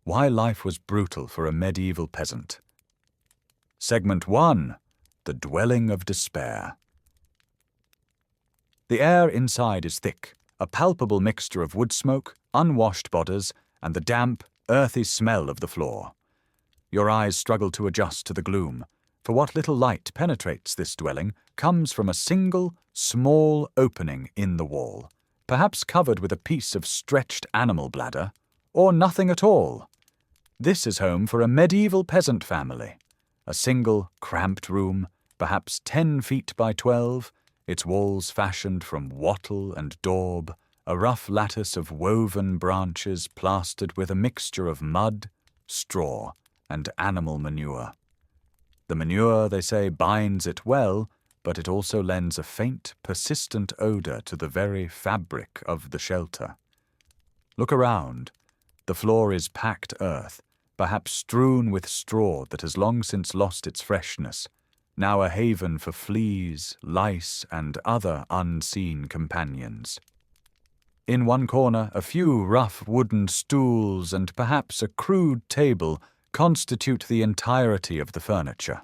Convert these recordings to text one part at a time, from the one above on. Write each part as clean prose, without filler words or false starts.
Why life was brutal for a medieval peasant. Segment 1. The Dwelling of Despair. The air inside is thick, a palpable mixture of wood smoke, unwashed bodies, and the damp, earthy smell of the floor. Your eyes struggle to adjust to the gloom, for what little light penetrates this dwelling comes from a single, small opening in the wall, perhaps covered with a piece of stretched animal bladder, or nothing at all. This is home for a medieval peasant family. A single, cramped room, perhaps 10 feet by 12, its walls fashioned from wattle and daub, a rough lattice of woven branches plastered with a mixture of mud, straw, and animal manure. The manure, they say, binds it well, but it also lends a faint, persistent odor to the very fabric of the shelter. Look around. The floor is packed earth, perhaps strewn with straw that has long since lost its freshness, now a haven for fleas, lice, and other unseen companions. In one corner, a few rough wooden stools and perhaps a crude table constitute the entirety of the furniture.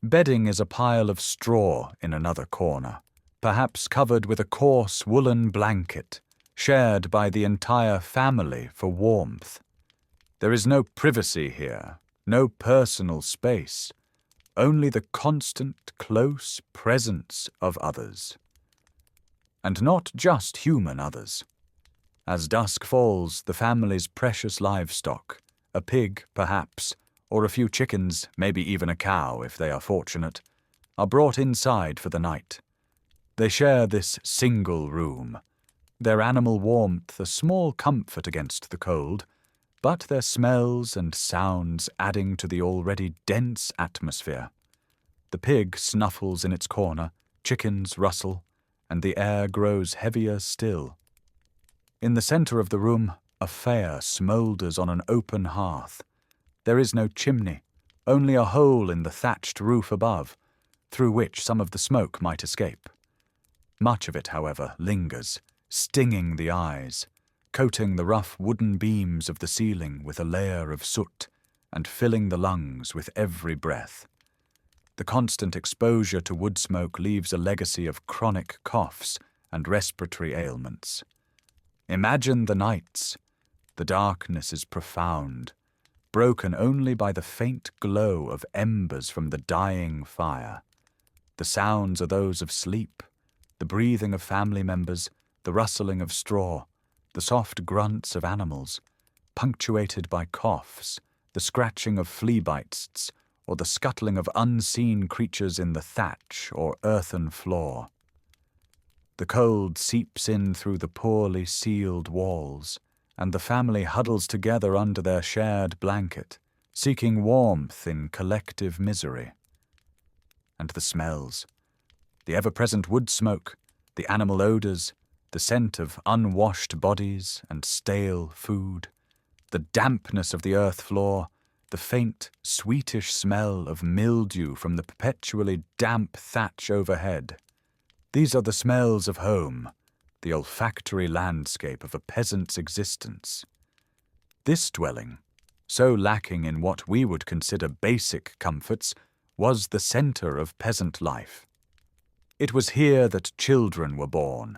Bedding is a pile of straw in another corner, perhaps covered with a coarse woolen blanket, shared by the entire family for warmth. There is no privacy here, no personal space, only the constant, close presence of others. And not just human others. As dusk falls, the family's precious livestock, a pig, perhaps, or a few chickens, maybe even a cow if they are fortunate, are brought inside for the night. They share this single room, their animal warmth a small comfort against the cold, but their smells and sounds adding to the already dense atmosphere. The pig snuffles in its corner, chickens rustle, and the air grows heavier still. In the center of the room, a fire smoulders on an open hearth. There is no chimney, only a hole in the thatched roof above, through which some of the smoke might escape. Much of it, however, lingers, stinging the eyes, coating the rough wooden beams of the ceiling with a layer of soot and filling the lungs with every breath. The constant exposure to wood smoke leaves a legacy of chronic coughs and respiratory ailments. Imagine the nights. The darkness is profound, broken only by the faint glow of embers from the dying fire. The sounds are those of sleep, the breathing of family members, the rustling of straw, the soft grunts of animals, punctuated by coughs, the scratching of flea bites, or the scuttling of unseen creatures in the thatch or earthen floor. The cold seeps in through the poorly sealed walls, and the family huddles together under their shared blanket, seeking warmth in collective misery. And the smells, the ever-present wood smoke, the animal odors, the scent of unwashed bodies and stale food, the dampness of the earth floor, the faint, sweetish smell of mildew from the perpetually damp thatch overhead. These are the smells of home, the olfactory landscape of a peasant's existence. This dwelling, so lacking in what we would consider basic comforts, was the center of peasant life. It was here that children were born,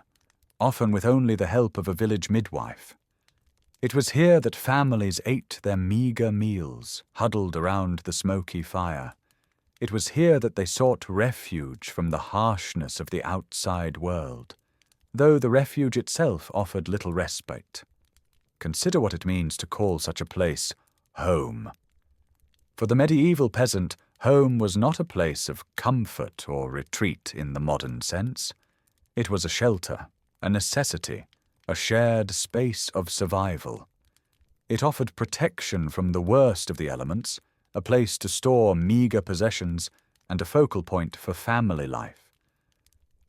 often with only the help of a village midwife. It was here that families ate their meager meals, huddled around the smoky fire. It was here that they sought refuge from the harshness of the outside world, though the refuge itself offered little respite. Consider what it means to call such a place home. For the medieval peasant, home was not a place of comfort or retreat in the modern sense. It was a shelter, a necessity, a shared space of survival. It offered protection from the worst of the elements, a place to store meager possessions, and a focal point for family life.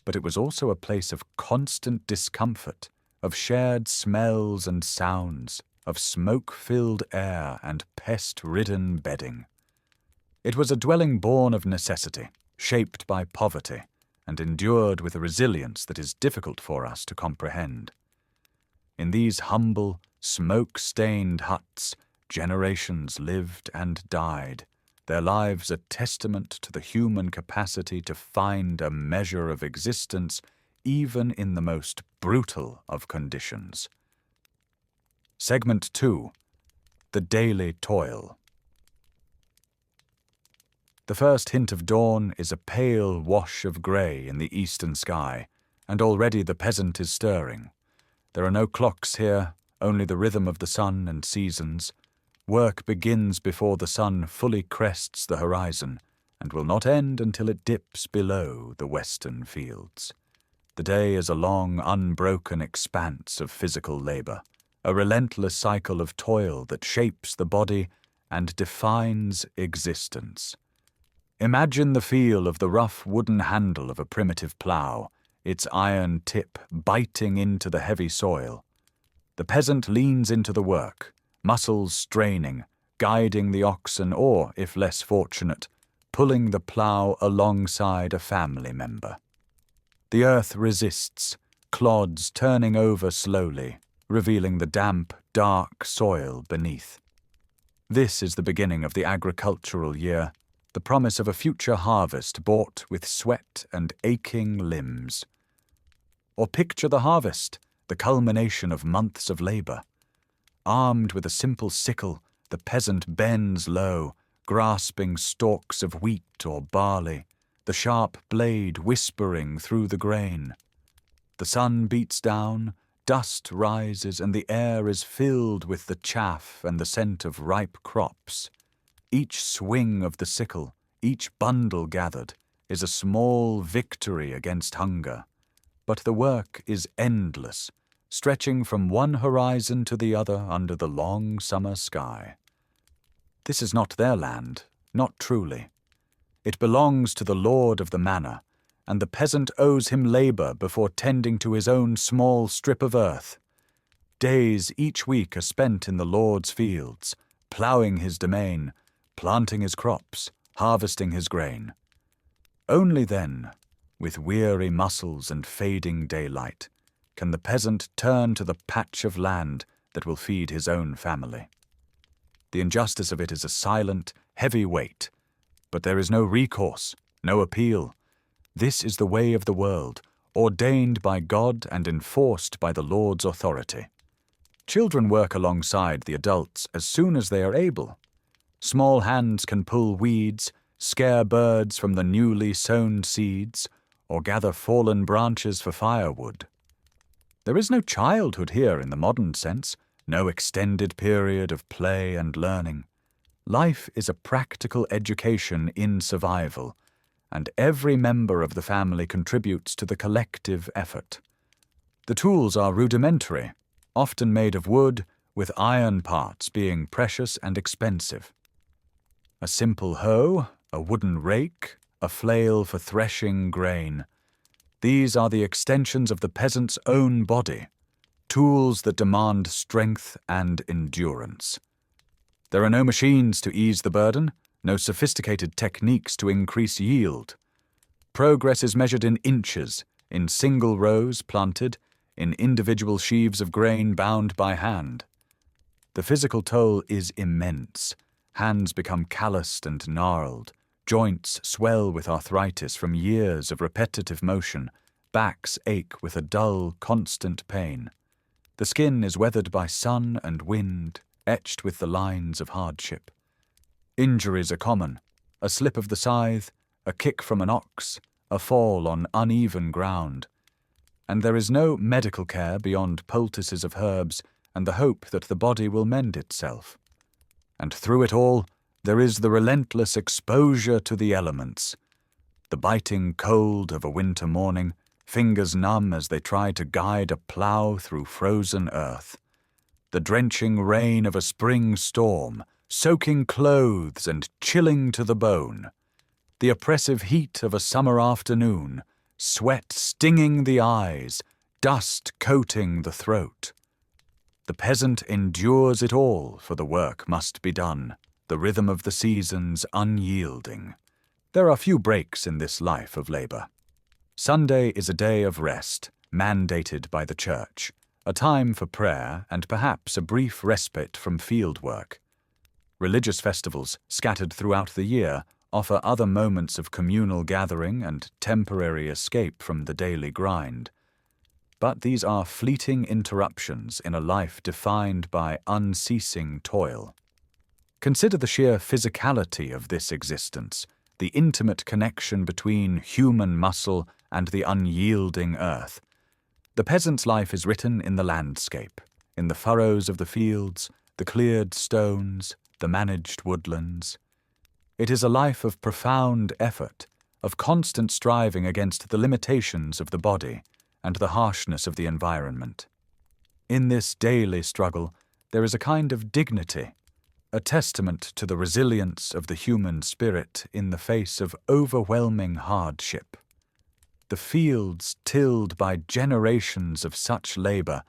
But it was also a place of constant discomfort, of shared smells and sounds, of smoke-filled air and pest-ridden bedding. It was a dwelling born of necessity, shaped by poverty, and endured with a resilience that is difficult for us to comprehend. In these humble, smoke-stained huts, generations lived and died, their lives a testament to the human capacity to find a measure of existence even in the most brutal of conditions. Segment 2. The Daily Toil. The first hint of dawn is a pale wash of grey in the eastern sky, and already the peasant is stirring. There are no clocks here, only the rhythm of the sun and seasons. Work begins before the sun fully crests the horizon, and will not end until it dips below the western fields. The day is a long, unbroken expanse of physical labour, a relentless cycle of toil that shapes the body and defines existence. Imagine the feel of the rough wooden handle of a primitive plough, its iron tip biting into the heavy soil. The peasant leans into the work, muscles straining, guiding the oxen or, if less fortunate, pulling the plough alongside a family member. The earth resists, clods turning over slowly, revealing the damp, dark soil beneath. This is the beginning of the agricultural year, the promise of a future harvest bought with sweat and aching limbs. Or picture the harvest, the culmination of months of labour. Armed with a simple sickle, the peasant bends low, grasping stalks of wheat or barley, the sharp blade whispering through the grain. The sun beats down, dust rises, and the air is filled with the chaff and the scent of ripe crops. Each swing of the sickle, each bundle gathered, is a small victory against hunger. But the work is endless, stretching from one horizon to the other under the long summer sky. This is not their land, not truly. It belongs to the lord of the manor, and the peasant owes him labour before tending to his own small strip of earth. Days each week are spent in the lord's fields, ploughing his domain, planting his crops, harvesting his grain. Only then, with weary muscles and fading daylight, can the peasant turn to the patch of land that will feed his own family. The injustice of it is a silent, heavy weight, but there is no recourse, no appeal. This is the way of the world, ordained by God and enforced by the Lord's authority. Children work alongside the adults as soon as they are able. Small hands can pull weeds, scare birds from the newly sown seeds, or gather fallen branches for firewood. There is no childhood here in the modern sense, no extended period of play and learning. Life is a practical education in survival, and every member of the family contributes to the collective effort. The tools are rudimentary, often made of wood, with iron parts being precious and expensive. A simple hoe, a wooden rake, a flail for threshing grain. These are the extensions of the peasant's own body, tools that demand strength and endurance. There are no machines to ease the burden, no sophisticated techniques to increase yield. Progress is measured in inches, in single rows planted, in individual sheaves of grain bound by hand. The physical toll is immense. Hands become calloused and gnarled. Joints swell with arthritis from years of repetitive motion. Backs ache with a dull, constant pain. The skin is weathered by sun and wind, etched with the lines of hardship. Injuries are common. A slip of the scythe, a kick from an ox, a fall on uneven ground. And there is no medical care beyond poultices of herbs and the hope that the body will mend itself. And through it all, there is the relentless exposure to the elements. The biting cold of a winter morning, fingers numb as they try to guide a plough through frozen earth. The drenching rain of a spring storm, soaking clothes and chilling to the bone. The oppressive heat of a summer afternoon, sweat stinging the eyes, dust coating the throat. The peasant endures it all, for the work must be done, the rhythm of the seasons unyielding. There are few breaks in this life of labour. Sunday is a day of rest, mandated by the church, a time for prayer and perhaps a brief respite from field work. Religious festivals, scattered throughout the year, offer other moments of communal gathering and temporary escape from the daily grind. But these are fleeting interruptions in a life defined by unceasing toil. Consider the sheer physicality of this existence, the intimate connection between human muscle and the unyielding earth. The peasant's life is written in the landscape, in the furrows of the fields, the cleared stones, the managed woodlands. It is a life of profound effort, of constant striving against the limitations of the body and the harshness of the environment. In this daily struggle, there is a kind of dignity, a testament to the resilience of the human spirit in the face of overwhelming hardship. The fields tilled by generations of such labor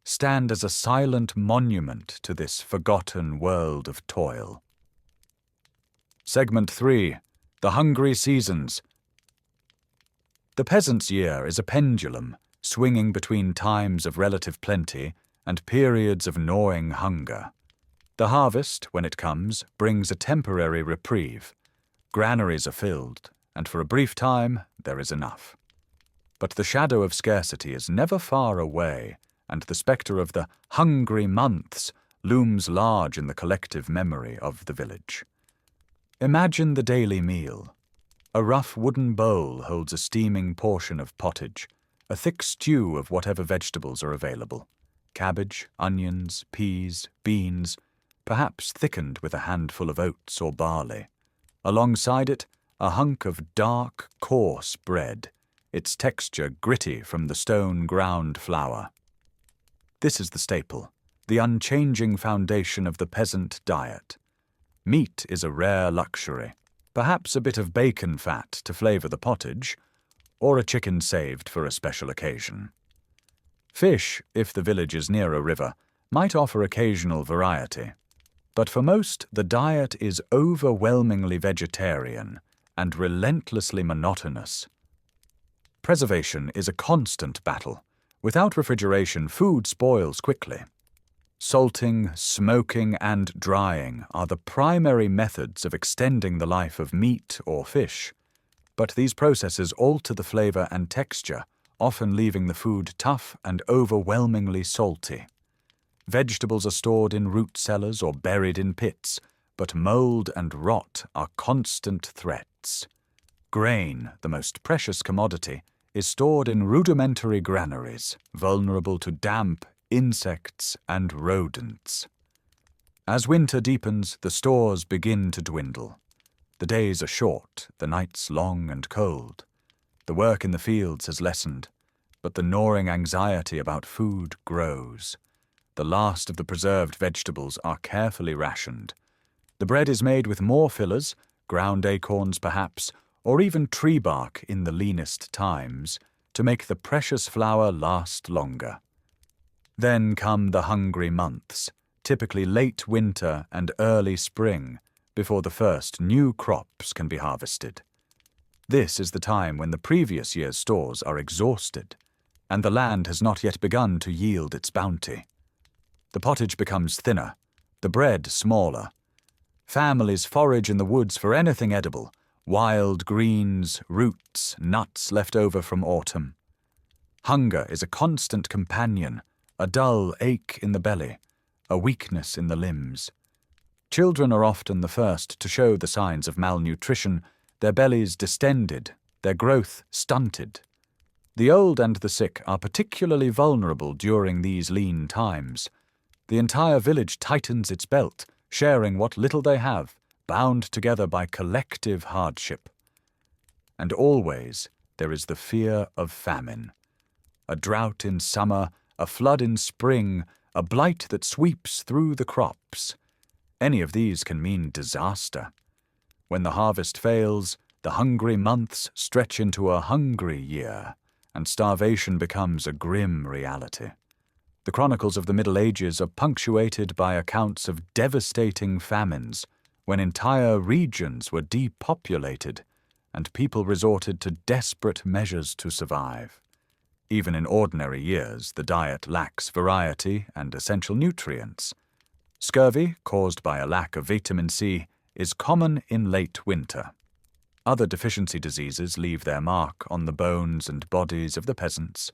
stand as a silent monument to this forgotten world of toil. Segment 3. The Hungry Seasons. The peasant's year is a pendulum, swinging between times of relative plenty and periods of gnawing hunger. The harvest, when it comes, brings a temporary reprieve. Granaries are filled, and for a brief time there is enough. But the shadow of scarcity is never far away, and the spectre of the hungry months looms large in the collective memory of the village. Imagine the daily meal. A rough wooden bowl holds a steaming portion of pottage, a thick stew of whatever vegetables are available: cabbage, onions, peas, beans, perhaps thickened with a handful of oats or barley. Alongside it, a hunk of dark, coarse bread, its texture gritty from the stone-ground flour. This is the staple, the unchanging foundation of the peasant diet. Meat is a rare luxury, perhaps a bit of bacon fat to flavor the pottage, or a chicken saved for a special occasion. Fish, if the village is near a river, might offer occasional variety. But for most, the diet is overwhelmingly vegetarian and relentlessly monotonous. Preservation is a constant battle. Without refrigeration, food spoils quickly. Salting, smoking, and drying are the primary methods of extending the life of meat or fish. But these processes alter the flavor and texture, often leaving the food tough and overwhelmingly salty. Vegetables are stored in root cellars or buried in pits, but mold and rot are constant threats. Grain, the most precious commodity, is stored in rudimentary granaries, vulnerable to damp, insects, and rodents. As winter deepens, the stores begin to dwindle. The days are short, the nights long and cold. The work in the fields has lessened, but the gnawing anxiety about food grows. The last of the preserved vegetables are carefully rationed. The bread is made with more fillers, ground acorns perhaps, or even tree bark in the leanest times, to make the precious flour last longer. Then come the hungry months, typically late winter and early spring, before the first new crops can be harvested. This is the time when the previous year's stores are exhausted, and the land has not yet begun to yield its bounty. The pottage becomes thinner, the bread smaller. Families forage in the woods for anything edible: wild greens, roots, nuts left over from autumn. Hunger is a constant companion, a dull ache in the belly, a weakness in the limbs. Children are often the first to show the signs of malnutrition, their bellies distended, their growth stunted. The old and the sick are particularly vulnerable during these lean times. The entire village tightens its belt, sharing what little they have, bound together by collective hardship. And always there is the fear of famine. A drought in summer, a flood in spring, a blight that sweeps through the crops. Any of these can mean disaster. When the harvest fails, the hungry months stretch into a hungry year, and starvation becomes a grim reality. The chronicles of the Middle Ages are punctuated by accounts of devastating famines, when entire regions were depopulated, and people resorted to desperate measures to survive. Even in ordinary years, the diet lacks variety and essential nutrients. Scurvy, caused by a lack of vitamin C, is common in late winter. Other deficiency diseases leave their mark on the bones and bodies of the peasants.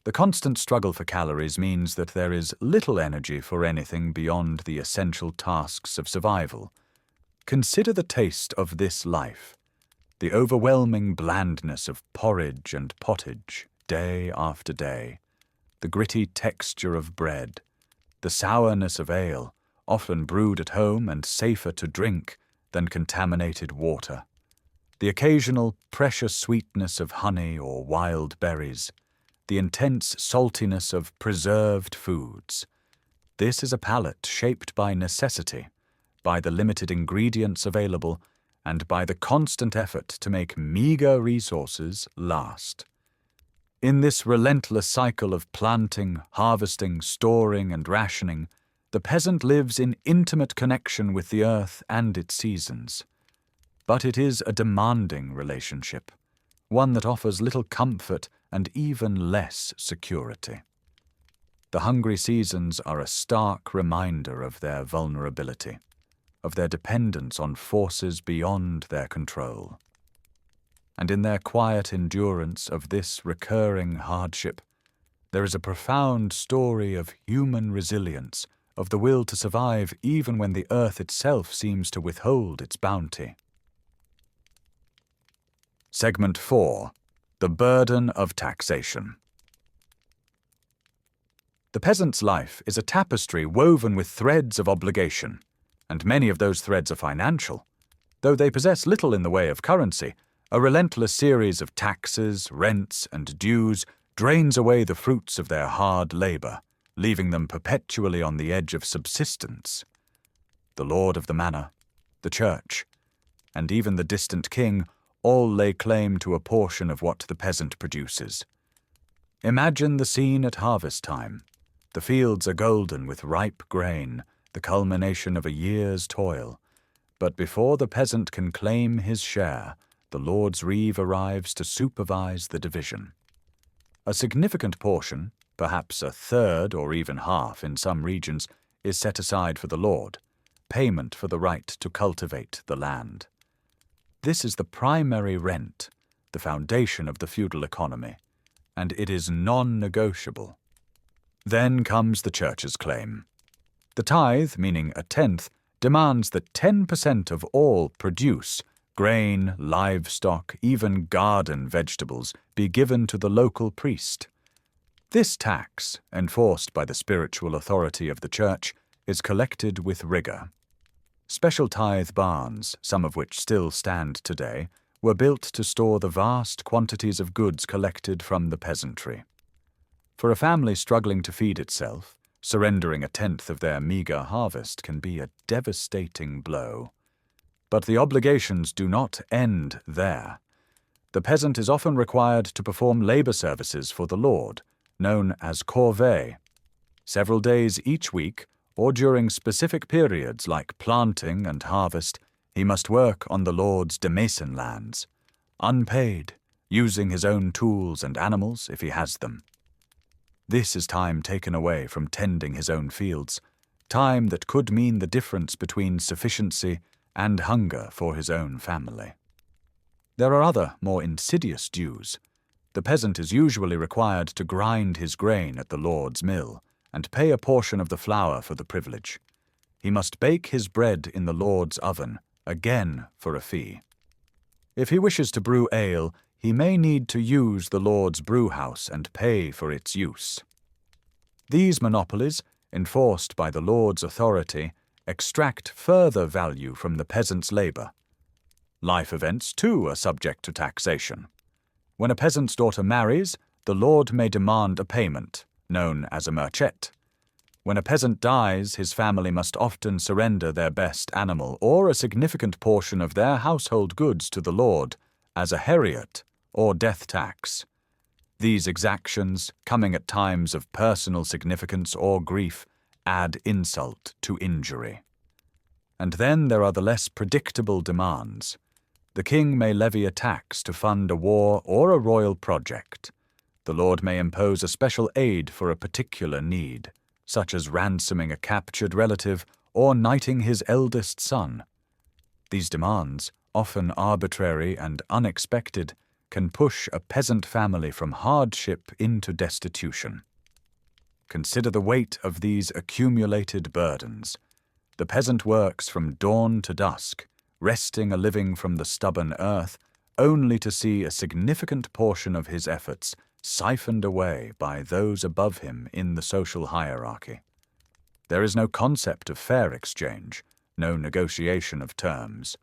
The constant struggle for calories means that there is little energy for anything beyond the essential tasks of survival. Consider the taste of this life, the overwhelming blandness of porridge and pottage, day after day, the gritty texture of bread, the sourness of ale, often brewed at home and safer to drink than contaminated water, the occasional precious sweetness of honey or wild berries, the intense saltiness of preserved foods. This is a palate shaped by necessity, by the limited ingredients available, and by the constant effort to make meager resources last. In this relentless cycle of planting, harvesting, storing, and rationing, the peasant lives in intimate connection with the earth and its seasons. But it is a demanding relationship, one that offers little comfort and even less security. The hungry seasons are a stark reminder of their vulnerability, of their dependence on forces beyond their control. And in their quiet endurance of this recurring hardship, there is a profound story of human resilience, of the will to survive even when the earth itself seems to withhold its bounty. Segment 4. The Burden of Taxation. The peasant's life is a tapestry woven with threads of obligation, and many of those threads are financial. Though they possess little in the way of currency, a relentless series of taxes, rents, and dues drains away the fruits of their hard labor, leaving them perpetually on the edge of subsistence. The lord of the manor, the church, and even the distant king all lay claim to a portion of what the peasant produces. Imagine the scene at harvest time. The fields are golden with ripe grain, the culmination of a year's toil. But before the peasant can claim his share, the lord's reeve arrives to supervise the division. A significant portion, perhaps a third or even half in some regions, is set aside for the lord, payment for the right to cultivate the land. This is the primary rent, the foundation of the feudal economy, and it is non-negotiable. Then comes the church's claim. The tithe, meaning a tenth, demands that 10% of all produce, grain, livestock, even garden vegetables, be given to the local priest. This tax, enforced by the spiritual authority of the church, is collected with rigor. Special tithe barns, some of which still stand today, were built to store the vast quantities of goods collected from the peasantry. For a family struggling to feed itself, surrendering a tenth of their meager harvest can be a devastating blow. But the obligations do not end there. The peasant is often required to perform labor services for the lord, known as corvée. Several days each week, or during specific periods like planting and harvest, he must work on the lord's demesne lands, unpaid, using his own tools and animals if he has them. This is time taken away from tending his own fields, time that could mean the difference between sufficiency and hunger for his own family. There are other, more insidious dues. The peasant is usually required to grind his grain at the lord's mill and pay a portion of the flour for the privilege. He must bake his bread in the lord's oven, again for a fee. If he wishes to brew ale, he may need to use the lord's brewhouse and pay for its use. These monopolies, enforced by the lord's authority, extract further value from the peasant's labor. Life events, too, are subject to taxation. When a peasant's daughter marries, the lord may demand a payment, known as a merchet. When a peasant dies, his family must often surrender their best animal or a significant portion of their household goods to the lord as a heriot or death tax. These exactions, coming at times of personal significance or grief, add insult to injury. And then there are the less predictable demands. The king may levy a tax to fund a war or a royal project. The lord may impose a special aid for a particular need, such as ransoming a captured relative or knighting his eldest son. These demands, often arbitrary and unexpected, can push a peasant family from hardship into destitution. Consider the weight of these accumulated burdens. The peasant works from dawn to dusk, wresting a living from the stubborn earth, only to see a significant portion of his efforts siphoned away by those above him in the social hierarchy. There is no concept of fair exchange, no negotiation of terms.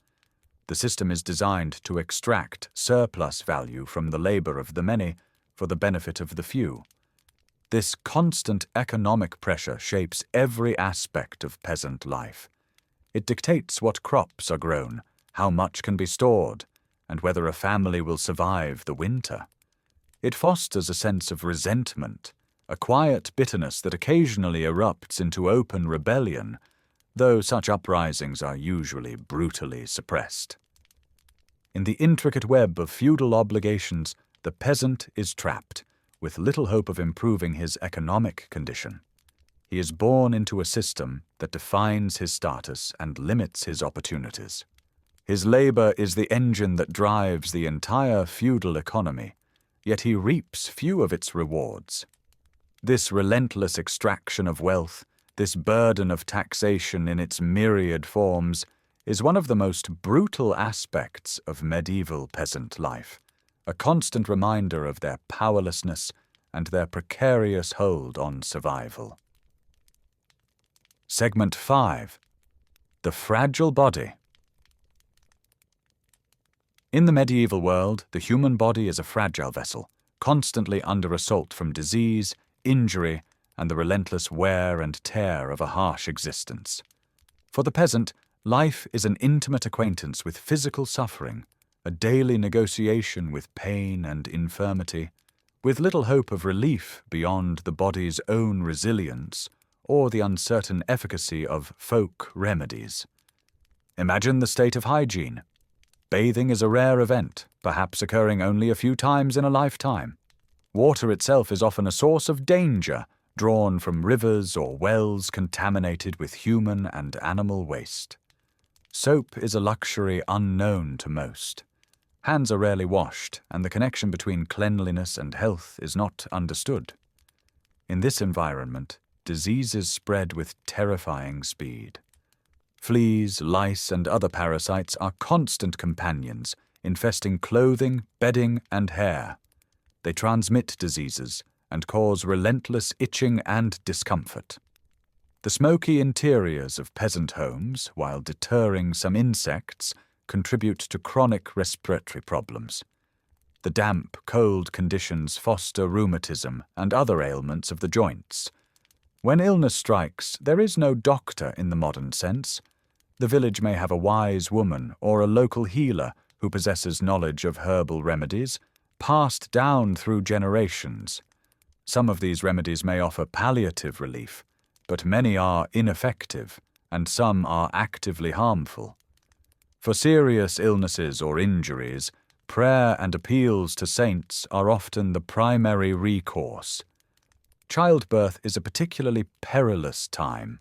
The system is designed to extract surplus value from the labor of the many for the benefit of the few. This constant economic pressure shapes every aspect of peasant life. It dictates what crops are grown, how much can be stored, and whether a family will survive the winter. It fosters a sense of resentment, a quiet bitterness that occasionally erupts into open rebellion, though such uprisings are usually brutally suppressed. In the intricate web of feudal obligations, the peasant is trapped, with little hope of improving his economic condition. He is born into a system that defines his status and limits his opportunities. His labor is the engine that drives the entire feudal economy, yet he reaps few of its rewards. This relentless extraction of wealth, this burden of taxation in its myriad forms, is one of the most brutal aspects of medieval peasant life, a constant reminder of their powerlessness and their precarious hold on survival. Segment 5. The Fragile Body. In the medieval world, the human body is a fragile vessel, constantly under assault from disease, injury, and the relentless wear and tear of a harsh existence. For the peasant, life is an intimate acquaintance with physical suffering, a daily negotiation with pain and infirmity, with little hope of relief beyond the body's own resilience or the uncertain efficacy of folk remedies. Imagine the state of hygiene. Bathing is a rare event, perhaps occurring only a few times in a lifetime. Water itself is often a source of danger, drawn from rivers or wells contaminated with human and animal waste. Soap is a luxury unknown to most. Hands are rarely washed, and the connection between cleanliness and health is not understood. In this environment, diseases spread with terrifying speed. Fleas, lice, and other parasites are constant companions, infesting clothing, bedding, and hair. They transmit diseases and cause relentless itching and discomfort. The smoky interiors of peasant homes, while deterring some insects, contribute to chronic respiratory problems. The damp, cold conditions foster rheumatism and other ailments of the joints. When illness strikes, there is no doctor in the modern sense. The village may have a wise woman or a local healer who possesses knowledge of herbal remedies, passed down through generations. Some of these remedies may offer palliative relief, but many are ineffective, and some are actively harmful. For serious illnesses or injuries, prayer and appeals to saints are often the primary recourse. Childbirth is a particularly perilous time.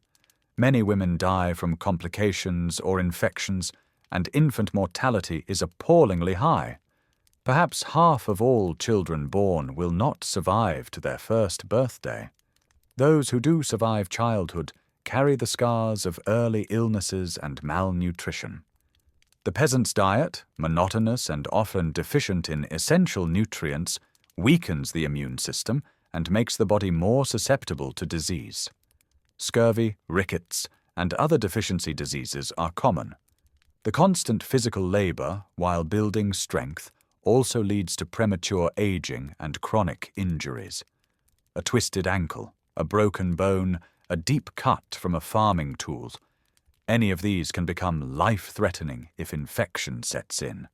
Many women die from complications or infections, and infant mortality is appallingly high. Perhaps half of all children born will not survive to their first birthday. Those who do survive childhood carry the scars of early illnesses and malnutrition. The peasant's diet, monotonous and often deficient in essential nutrients, weakens the immune system and makes the body more susceptible to disease. Scurvy, rickets, and other deficiency diseases are common. The constant physical labor, while building strength, also leads to premature aging and chronic injuries. A twisted ankle, a broken bone, a deep cut from a farming tool. Any of these can become life-threatening if infection sets in.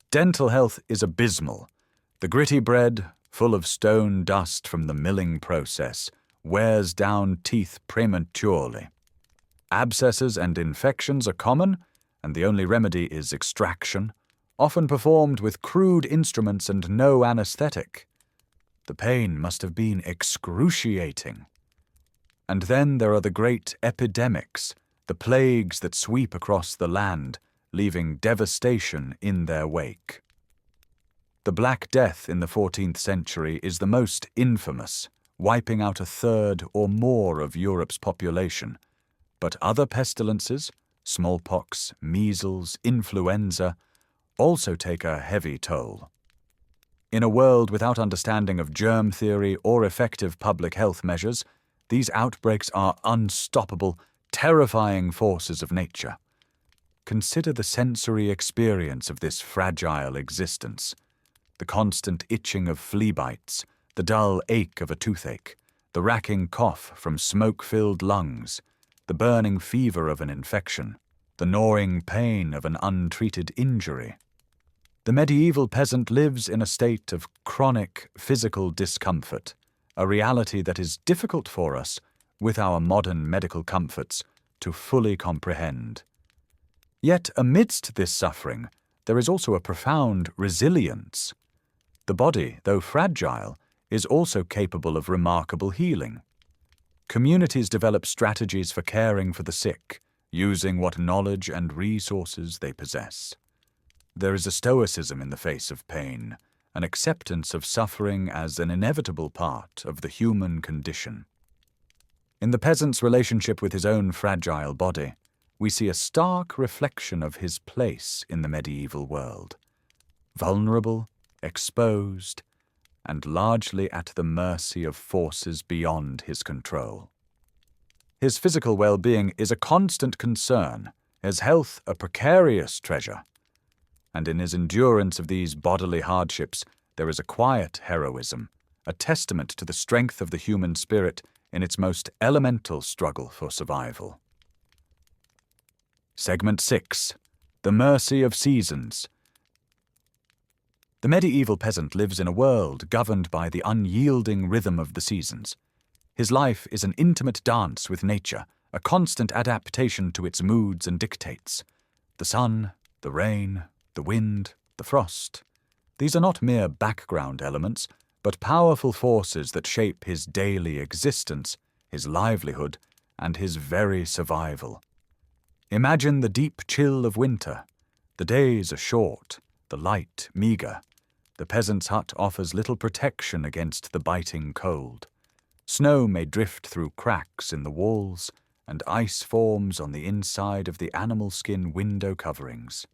Dental health is abysmal. The gritty bread, full of stone dust from the milling process, wears down teeth prematurely. Abscesses and infections are common, and the only remedy is extraction, often performed with crude instruments and no anesthetic. The pain must have been excruciating. And then there are the great epidemics, the plagues that sweep across the land, leaving devastation in their wake. The Black Death in the 14th century is the most infamous, wiping out a third or more of Europe's population, but other pestilences, smallpox, measles, influenza, also take a heavy toll. In a world without understanding of germ theory or effective public health measures, these outbreaks are unstoppable, terrifying forces of nature. Consider the sensory experience of this fragile existence. The constant itching of flea bites, the dull ache of a toothache, the racking cough from smoke-filled lungs, the burning fever of an infection, the gnawing pain of an untreated injury. The medieval peasant lives in a state of chronic physical discomfort, a reality that is difficult for us, with our modern medical comforts, to fully comprehend. Yet amidst this suffering, there is also a profound resilience. The body, though fragile, is also capable of remarkable healing. Communities develop strategies for caring for the sick, using what knowledge and resources they possess. There is a stoicism in the face of pain, an acceptance of suffering as an inevitable part of the human condition. In the peasant's relationship with his own fragile body, we see a stark reflection of his place in the medieval world. Vulnerable, exposed, and largely at the mercy of forces beyond his control. His physical well-being is a constant concern, his health a precarious treasure, and in his endurance of these bodily hardships there is a quiet heroism, a testament to the strength of the human spirit in its most elemental struggle for survival. Segment 6. The Mercy of Seasons. The medieval peasant lives in a world governed by the unyielding rhythm of the seasons. His life is an intimate dance with nature, a constant adaptation to its moods and dictates. The sun, the rain, the wind, the frost. These are not mere background elements, but powerful forces that shape his daily existence, his livelihood, and his very survival. Imagine the deep chill of winter. The days are short, the light meager. The peasant's hut offers little protection against the biting cold. Snow may drift through cracks in the walls, and ice forms on the inside of the animal skin window coverings.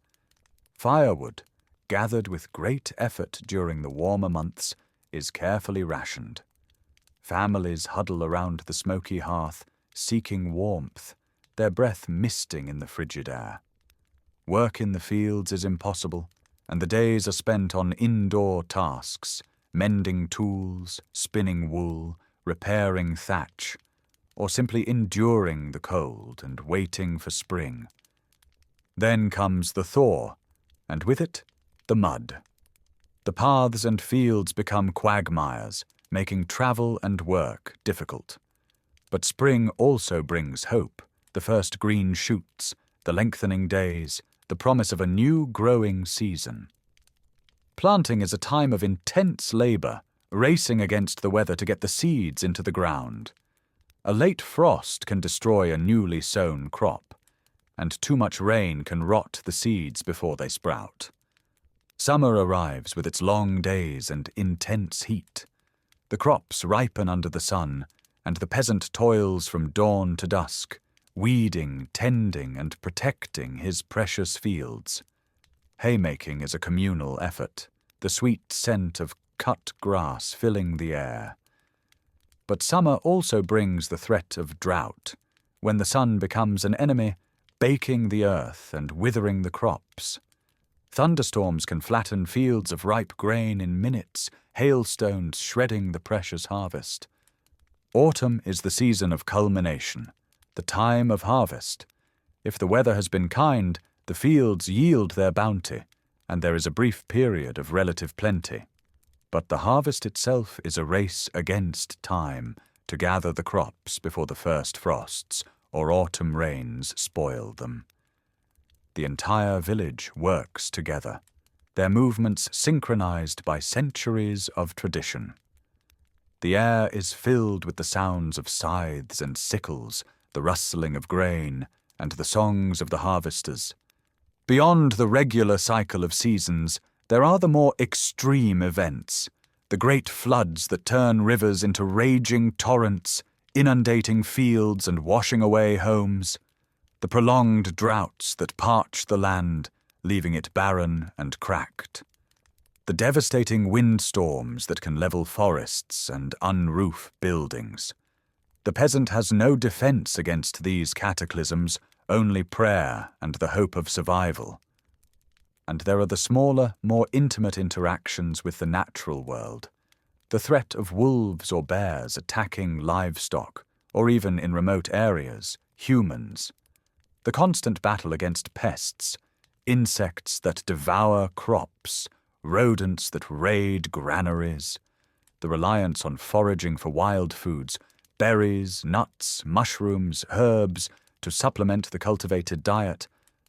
Firewood, gathered with great effort during the warmer months, is carefully rationed. Families huddle around the smoky hearth, seeking warmth, their breath misting in the frigid air. Work in the fields is impossible, and the days are spent on indoor tasks, mending tools, spinning wool, repairing thatch, or simply enduring the cold and waiting for spring. Then comes the thaw, and with it, the mud. The paths and fields become quagmires, making travel and work difficult. But spring also brings hope, the first green shoots, the lengthening days, the promise of a new growing season. Planting is a time of intense labor, racing against the weather to get the seeds into the ground. A late frost can destroy a newly sown crop, and too much rain can rot the seeds before they sprout. Summer arrives with its long days and intense heat. The crops ripen under the sun, and the peasant toils from dawn to dusk, weeding, tending, and protecting his precious fields. Haymaking is a communal effort, the sweet scent of cut grass filling the air. But summer also brings the threat of drought, when the sun becomes an enemy, baking the earth and withering the crops. Thunderstorms can flatten fields of ripe grain in minutes, hailstones shredding the precious harvest. Autumn is the season of culmination, the time of harvest. If the weather has been kind, the fields yield their bounty, and there is a brief period of relative plenty. But the harvest itself is a race against time to gather the crops before the first frosts or autumn rains spoil them. The entire village works together, their movements synchronized by centuries of tradition. The air is filled with the sounds of scythes and sickles, the rustling of grain, and the songs of the harvesters. Beyond the regular cycle of seasons, there are the more extreme events, the great floods that turn rivers into raging torrents, inundating fields and washing away homes, the prolonged droughts that parch the land, leaving it barren and cracked, the devastating windstorms that can level forests and unroof buildings. The peasant has no defense against these cataclysms, only prayer and the hope of survival. And there are the smaller, more intimate interactions with the natural world, the threat of wolves or bears attacking livestock, or even in remote areas, humans, the constant battle against pests, insects that devour crops, rodents that raid granaries, the reliance on foraging for wild foods, berries, nuts, mushrooms, herbs, to supplement the cultivated diet,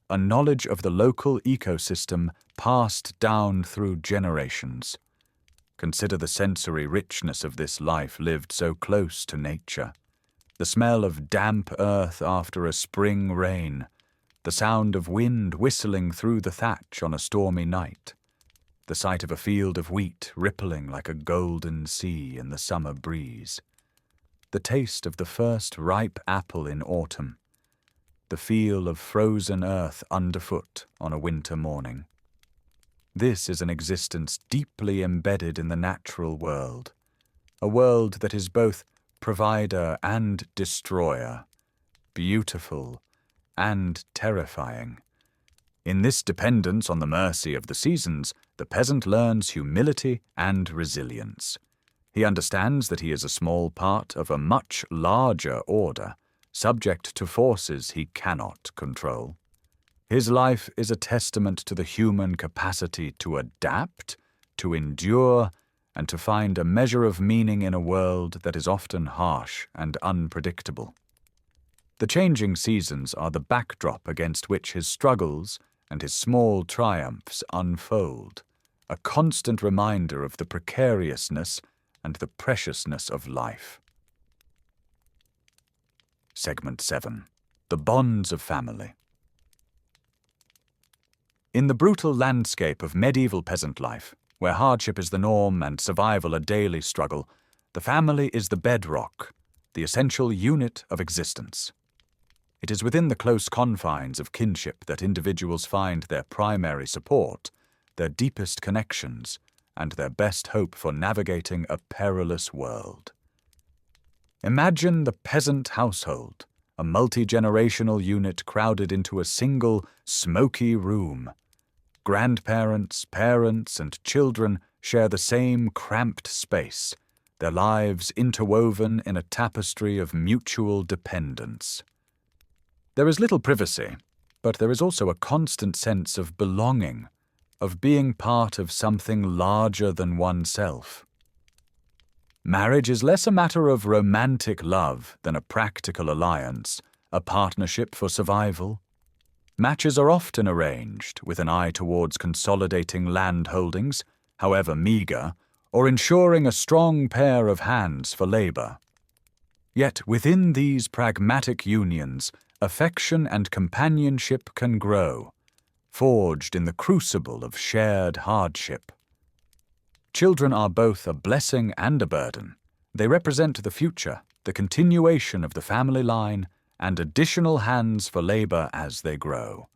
a knowledge of the local ecosystem passed down through generations. Consider the sensory richness of this life lived so close to nature. The smell of damp earth after a spring rain, the sound of wind whistling through the thatch on a stormy night, the sight of a field of wheat rippling like a golden sea in the summer breeze, the taste of the first ripe apple in autumn, the feel of frozen earth underfoot on a winter morning. This is an existence deeply embedded in the natural world, a world that is both provider and destroyer, beautiful and terrifying. In this dependence on the mercy of the seasons, the peasant learns humility and resilience. He understands that he is a small part of a much larger order, subject to forces he cannot control. His life is a testament to the human capacity to adapt, to endure, and to find a measure of meaning in a world that is often harsh and unpredictable. The changing seasons are the backdrop against which his struggles and his small triumphs unfold, a constant reminder of the precariousness and the preciousness of life. Segment 7. The Bonds of Family. In the brutal landscape of medieval peasant life, where hardship is the norm and survival a daily struggle, the family is the bedrock, the essential unit of existence. It is within the close confines of kinship that individuals find their primary support, their deepest connections, and their best hope for navigating a perilous world. Imagine the peasant household, a multi-generational unit crowded into a single, smoky room. Grandparents, parents, and children share the same cramped space, their lives interwoven in a tapestry of mutual dependence. There is little privacy, but there is also a constant sense of belonging, of being part of something larger than oneself. Marriage is less a matter of romantic love than a practical alliance, a partnership for survival. Matches are often arranged with an eye towards consolidating land holdings, however meager, or ensuring a strong pair of hands for labor. Yet within these pragmatic unions, affection and companionship can grow, forged in the crucible of shared hardship. Children are both a blessing and a burden. They represent the future, the continuation of the family line, and additional hands for labor as they grow.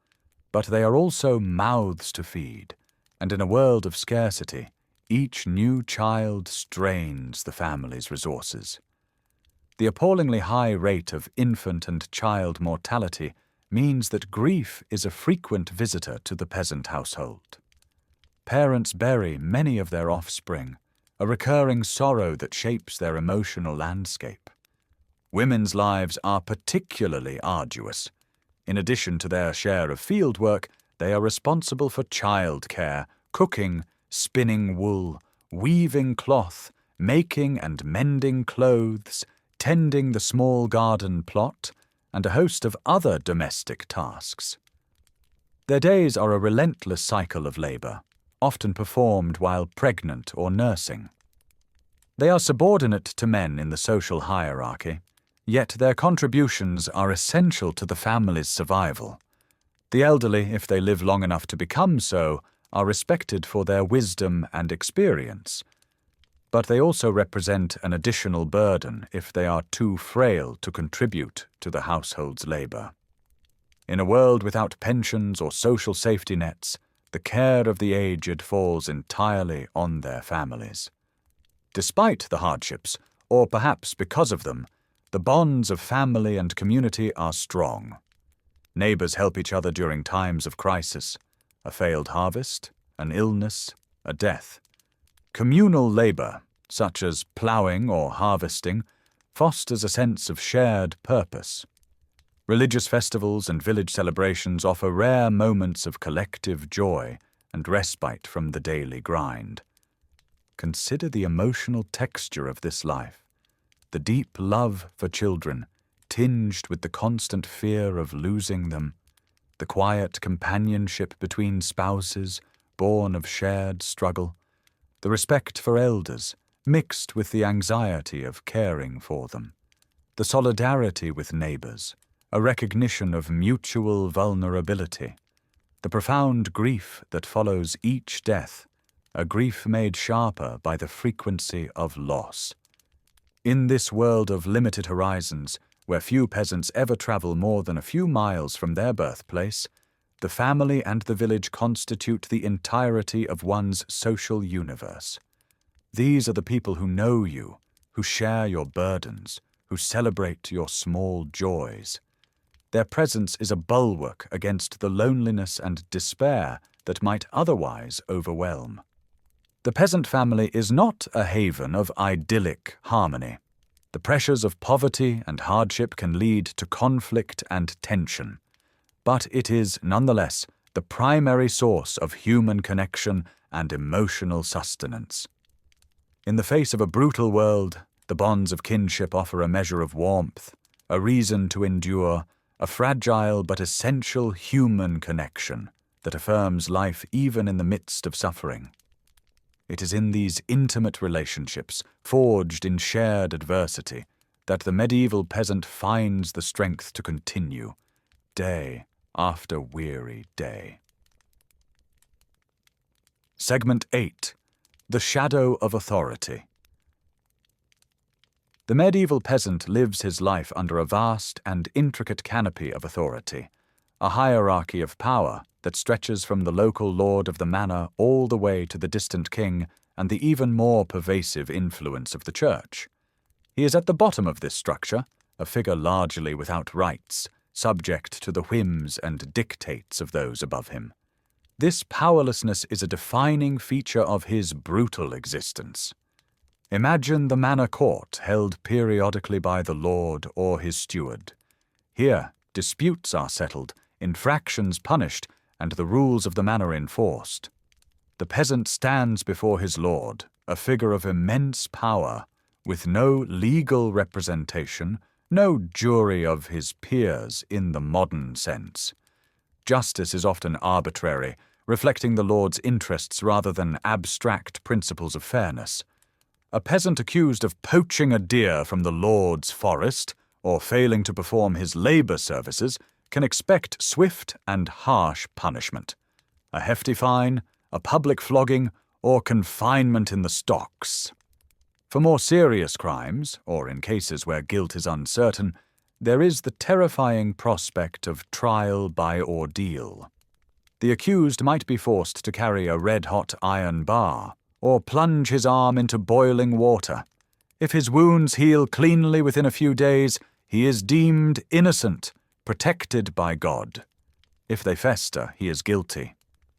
But they are also mouths to feed, and in a world of scarcity, each new child strains the family's resources. The appallingly high rate of infant and child mortality means that grief is a frequent visitor to the peasant household. Parents bury many of their offspring, a recurring sorrow that shapes their emotional landscape. Women's lives are particularly arduous. In addition to their share of field work, they are responsible for childcare, cooking, spinning wool, weaving cloth, making and mending clothes, tending the small garden plot, and a host of other domestic tasks. Their days are a relentless cycle of labor, often performed while pregnant or nursing. They are subordinate to men in the social hierarchy. Yet their contributions are essential to the family's survival. The elderly, if they live long enough to become so, are respected for their wisdom and experience. But they also represent an additional burden if they are too frail to contribute to the household's labor. In a world without pensions or social safety nets, the care of the aged falls entirely on their families. Despite the hardships, or perhaps because of them, the bonds of family and community are strong. Neighbors help each other during times of crisis, a failed harvest, an illness, a death. Communal labor, such as plowing or harvesting, fosters a sense of shared purpose. Religious festivals and village celebrations offer rare moments of collective joy and respite from the daily grind. Consider the emotional texture of this life, the deep love for children, tinged with the constant fear of losing them, the quiet companionship between spouses, born of shared struggle, the respect for elders, mixed with the anxiety of caring for them, the solidarity with neighbors, a recognition of mutual vulnerability, the profound grief that follows each death, a grief made sharper by the frequency of loss. In this world of limited horizons, where few peasants ever travel more than a few miles from their birthplace, the family and the village constitute the entirety of one's social universe. These are the people who know you, who share your burdens, who celebrate your small joys. Their presence is a bulwark against the loneliness and despair that might otherwise overwhelm. The peasant family is not a haven of idyllic harmony. The pressures of poverty and hardship can lead to conflict and tension, but it is, nonetheless, the primary source of human connection and emotional sustenance. In the face of a brutal world, the bonds of kinship offer a measure of warmth, a reason to endure, a fragile but essential human connection that affirms life even in the midst of suffering. It is in these intimate relationships, forged in shared adversity, that the medieval peasant finds the strength to continue, day after weary day. Segment 8. The Shadow of Authority. The medieval peasant lives his life under a vast and intricate canopy of authority, a hierarchy of power that stretches from the local lord of the manor all the way to the distant king and the even more pervasive influence of the church. He is at the bottom of this structure, a figure largely without rights, subject to the whims and dictates of those above him. This powerlessness is a defining feature of his brutal existence. Imagine the manor court held periodically by the lord or his steward. Here, disputes are settled, infractions punished, and the rules of the manor enforced. The peasant stands before his lord, a figure of immense power, with no legal representation, no jury of his peers in the modern sense. Justice is often arbitrary, reflecting the lord's interests rather than abstract principles of fairness. A peasant accused of poaching a deer from the lord's forest, or failing to perform his labor services, can expect swift and harsh punishment. A hefty fine, a public flogging, or confinement in the stocks. For more serious crimes, or in cases where guilt is uncertain, there is the terrifying prospect of trial by ordeal. The accused might be forced to carry a red-hot iron bar, or plunge his arm into boiling water. If his wounds heal cleanly within a few days, he is deemed innocent, protected by God. If they fester, he is guilty.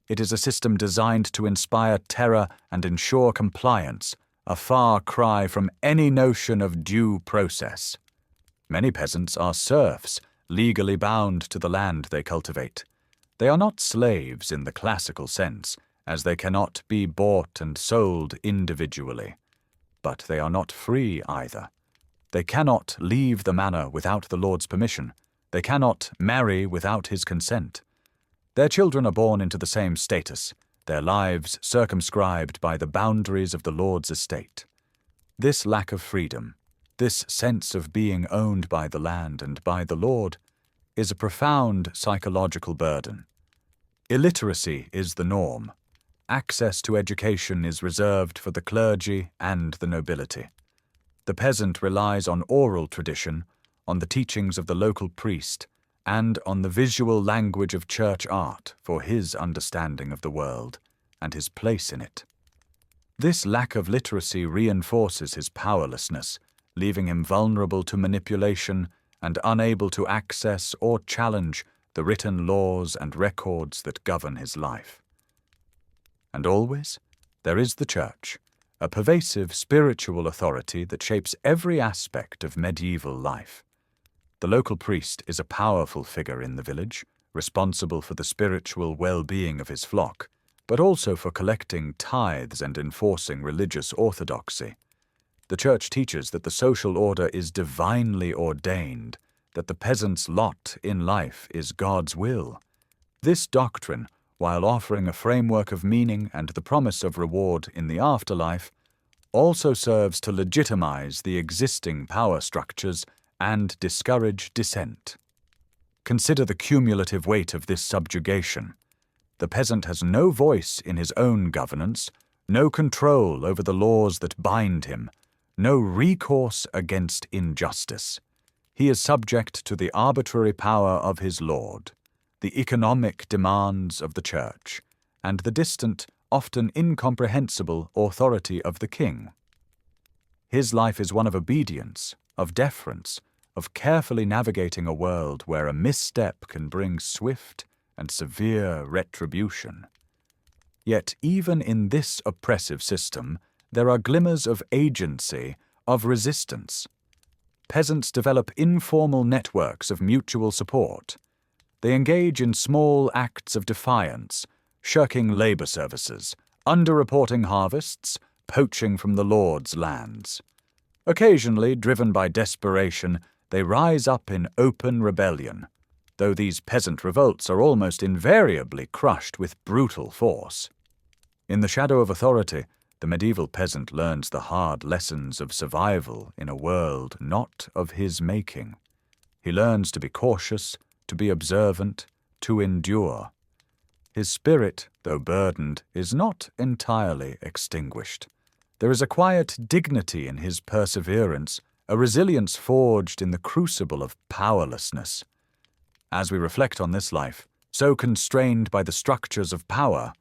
It is a system designed to inspire terror and ensure compliance, a far cry from any notion of due process. Many peasants are serfs, legally bound to the land they cultivate. They are not slaves in the classical sense, as they cannot be bought and sold individually. But they are not free either. They cannot leave the manor without the lord's permission. They cannot marry without his consent. Their children are born into the same status, their lives circumscribed by the boundaries of the lord's estate. This lack of freedom, This sense of being owned by the land and by the Lord is a profound psychological burden. Illiteracy is the norm. Access to education is reserved for the clergy and the nobility. The peasant relies on oral tradition, on the teachings of the local priest, and on the visual language of church art for his understanding of the world and his place in it. This lack of literacy reinforces his powerlessness, leaving him vulnerable to manipulation and unable to access or challenge the written laws and records that govern his life. And always, there is the church, a pervasive spiritual authority that shapes every aspect of medieval life. The local priest is a powerful figure in the village, responsible for the spiritual well-being of his flock, but also for collecting tithes and enforcing religious orthodoxy. The church teaches that the social order is divinely ordained, that the peasant's lot in life is God's will. This doctrine, while offering a framework of meaning and the promise of reward in the afterlife, also serves to legitimize the existing power structures and discourage dissent. Consider the cumulative weight of this subjugation. The peasant has no voice in his own governance, no control over the laws that bind him, no recourse against injustice. He is subject to the arbitrary power of his lord, the economic demands of the church, and the distant, often incomprehensible authority of the king. His life is one of obedience, of deference, of carefully navigating a world where a misstep can bring swift and severe retribution. Yet even in this oppressive system, there are glimmers of agency, of resistance. Peasants develop informal networks of mutual support. They engage in small acts of defiance, shirking labor services, underreporting harvests, poaching from the Lord's lands. Occasionally, driven by desperation, they rise up in open rebellion, though these peasant revolts are almost invariably crushed with brutal force. In the shadow of authority, the medieval peasant learns the hard lessons of survival in a world not of his making. He learns to be cautious, to be observant, to endure. His spirit, though burdened, is not entirely extinguished. There is a quiet dignity in his perseverance, a resilience forged in the crucible of powerlessness. As we reflect on this life, so constrained by the structures of power,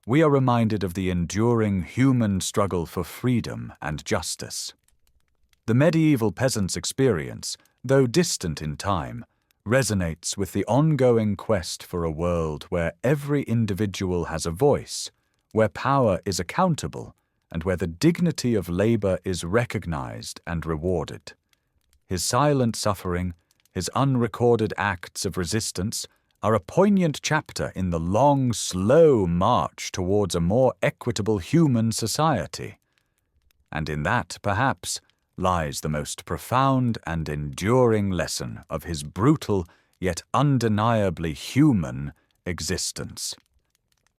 we are reminded of the enduring human struggle for freedom and justice. The medieval peasant's experience, though distant in time, resonates with the ongoing quest for a world where every individual has a voice, where power is accountable, and where the dignity of labor is recognized and rewarded. His silent suffering, his unrecorded acts of resistance, are a poignant chapter in the long, slow march towards a more equitable human society. And in that, perhaps, lies the most profound and enduring lesson of his brutal, yet undeniably human, existence.